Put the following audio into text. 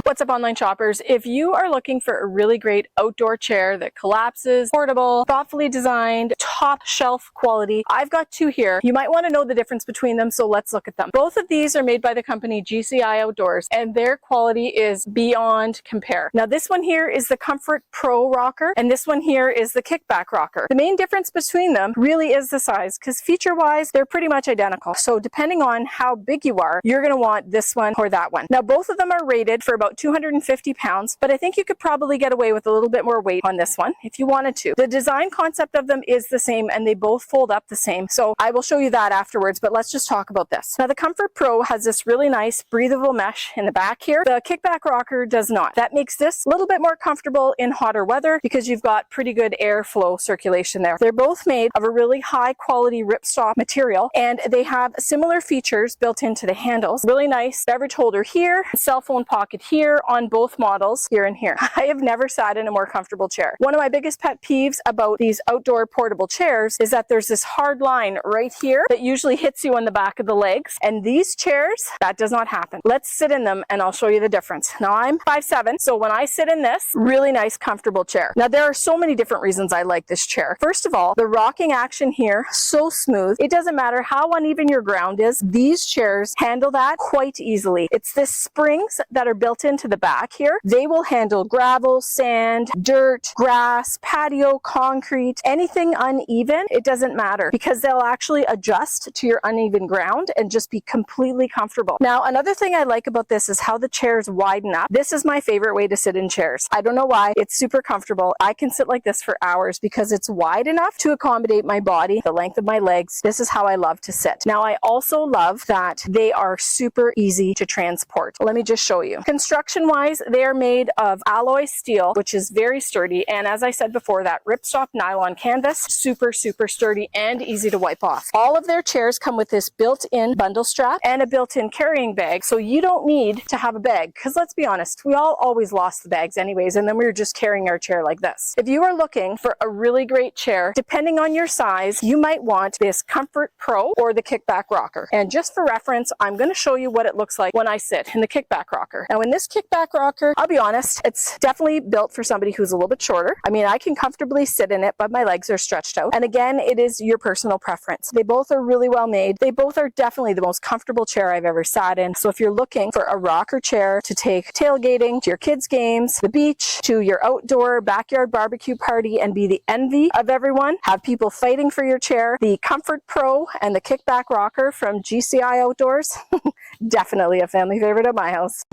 What's up, online shoppers? If you are looking for a really great outdoor chair that collapses, portable, thoughtfully designed, top shelf quality, I've got two here. You might want to know the difference between them, so let's look at them. Both of these are made by the company GCI Outdoors, and their quality is beyond compare. Now, this one here is the Comfort Pro Rocker, and this one here is the Kickback Rocker. The main difference between them really is the size, because feature-wise, they're pretty much identical. So depending on how big you are, you're going to want this one or that one. Now, both of them are rated for about 250 pounds, but I think you could probably get away with a little bit more weight on this one if you wanted to. The design concept of them is the same, and they both fold up the same. So I will show you that afterwards, but let's just talk about this. Now, the Comfort Pro has this really nice breathable mesh in the back here. The Kickback Rocker does not. That makes this a little bit more comfortable in hotter weather because you've got pretty good airflow circulation there. They're both made of a really high quality ripstop material, and they have similar features built into the handles. Really nice beverage holder here, cell phone pocket here on both models, here and here. I have never sat in a more comfortable chair. One of my biggest pet peeves about these outdoor portable chairs is that there's this hard line right here that usually hits you on the back of the legs, and these chairs, that does not happen. Let's sit in them and I'll show you the difference. Now, I'm 5'7", so when I sit in this, really nice comfortable chair. Now, there are so many different reasons I like this chair. First of all, the rocking action here, so smooth. It doesn't matter how uneven your ground is, these chairs handle that quite easily. It's the springs that are built into the back here. They will handle gravel, sand, dirt, grass, patio, concrete, anything uneven. It doesn't matter because they'll actually adjust to your uneven ground and just be completely comfortable. Now, another thing I like about this is how the chairs widen up. This is my favorite way to sit in chairs. I don't know why. It's super comfortable. I can sit like this for hours because it's wide enough to accommodate my body, the length of my legs. This is how I love to sit. Now, I also love that they are super easy to transport. Let me just show you. Construction-wise, they are made of alloy steel, which is very sturdy. And as I said before, that ripstop nylon canvas, super, super sturdy and easy to wipe off. All of their chairs come with this built-in bundle strap and a built-in carrying bag. So you don't need to have a bag, because let's be honest, we all always lost the bags anyways, and then we were just carrying our chair like this. If you are looking for a really great chair, depending on your size, you might want this Comfort Pro or the Kickback Rocker. And just for reference, I'm going to show you what it looks like when I sit in the Kickback Rocker. Now, in this Kickback Rocker, I'll be honest, it's definitely built for somebody who's a little bit shorter. I mean, I can comfortably sit in it, but my legs are stretched out. And again, it is your personal preference. They both are really well made. They both are definitely the most comfortable chair I've ever sat in. So if you're looking for a rocker chair to take tailgating, to your kids' games, the beach, to your outdoor backyard barbecue party, and be the envy of everyone, have people fighting for your chair, the Comfort Pro and the Kickback Rocker from GCI Outdoors, definitely a family favorite at my house.